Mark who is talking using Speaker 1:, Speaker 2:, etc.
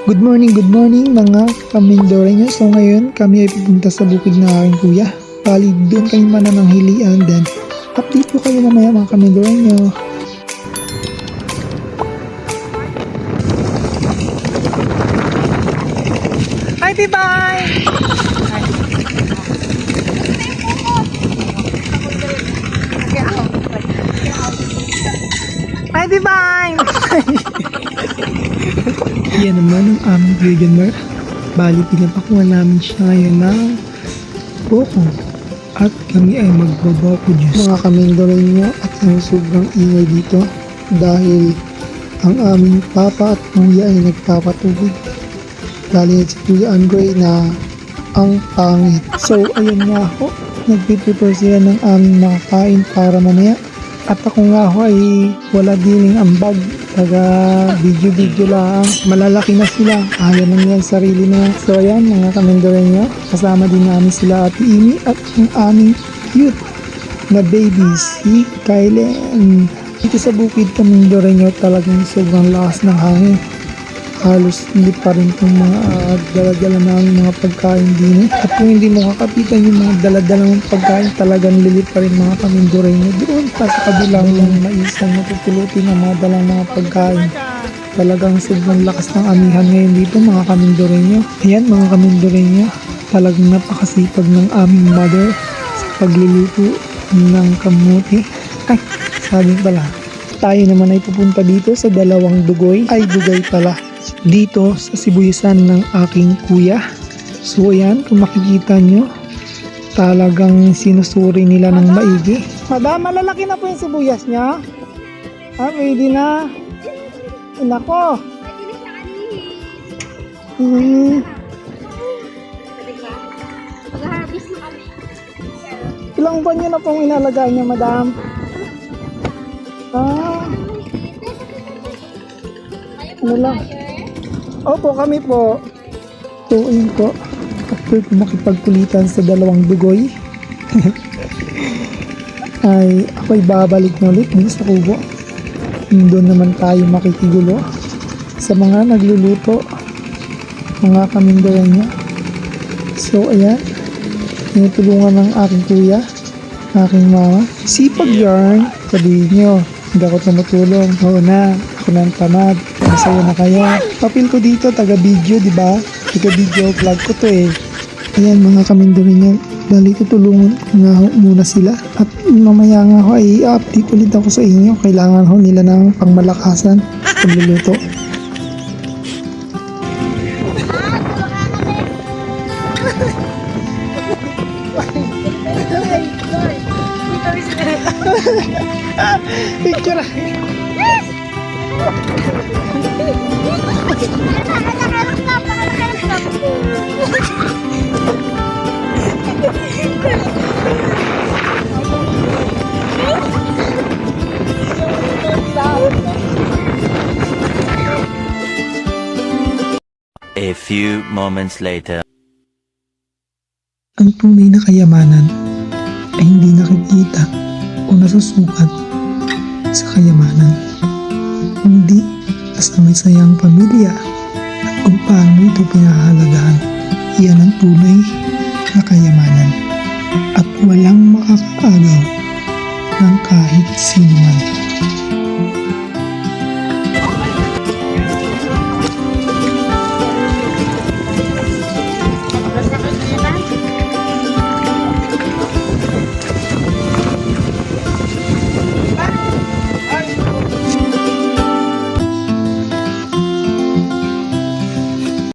Speaker 1: Good morning mga kamindore nyo. So ngayon kami ay pupunta sa bukid na aking kuya. Bali doon kami manananghilian, then update ko kayo mamaya mga kamindore nyo. Hi Tibay! Hi Tibay! Yan naman ang aming vegan mar. Bali, pinapakuha namin siya ngayon ng boko. At kami ay magbaboko juice. Mga kamindore nyo at ang sobrang ingay dito. Dahil ang aming papa at kuya ay nagpapatubig. Galing si Kuya Andre na ang pangit. So, ayun nga ako. Nagpiprepare sila ng aming makakain para mamaya. At ako nga ho ay wala dining ambag. Taga video lang. Malalaki na sila. Ayaw na nilang sarili na. So ayan mga kamindore nyo. Kasama din namin sila Ate Amy at ang aming cute na baby si Kylen. Dito sa bukid kamindore nyo talagang sobrang lakas ng hangin. Halos hindi pa rin itong mga daladala namin mga pagkain din. At kung hindi mo kakapitan yung mga daladala ng pagkain, talagang lilip pa rin mga kamindore nyo. Doon pa sa kabilang mais na natutulutin ang mga dalang mga pagkain. Talagang sobrang lakas ng amihan ngayon dito mga kamindore nyo. Ayan mga kamindore nyo, talagang napakasipag ng aming mother sa pagluluto ng kamuti. Ay, sabi pala. Tayo naman ay pupunta dito sa dalawang dugoy. Ay, dugay pala. Dito sa sibuyasan ng aking kuya. So ayan, kung makikita nyo, talagang sinusuri nila ng maigi. Madam, malalaki na po yung sibuyas niya. Ready na. Nako. Ilang buwan nyo na pong inalagaan niya, madam? Ano lang? Opo, kami po. So, ayun po. After ko makipagkulitan sa dalawang dugoy, ay ako'y babalik na ulit din sa kubo. Doon naman tayo makikigulo sa mga nagluluto, mga kamindore niya. So, ayan. Tinutulungan ng aking kuya, aking mama. Sipag yarn. Sabihin nyo, hindi ako tumutulong. Oo na, ako na ang tamad. Masaya na kayo. Papil ko dito, taga-video, di ba? Taga-video vlog ko to eh. Ayan mga kamindore niya. Bali, tutulungan ko nga ho muna sila. At mamaya nga ho ay update ulit ako sa inyo. Kailangan ho nila ng pangmalakasan sa pagluluto. Picture.
Speaker 2: A few moments later.
Speaker 1: Ang tunay na kayamanan ay hindi nakikita o nasusukat sa kayamanan, kundi sa may sayang pamilya at kung paano ito pinahahalagahan. Iyan ang tunay na kayamanan at walang makakaagaw ng kahit sino man.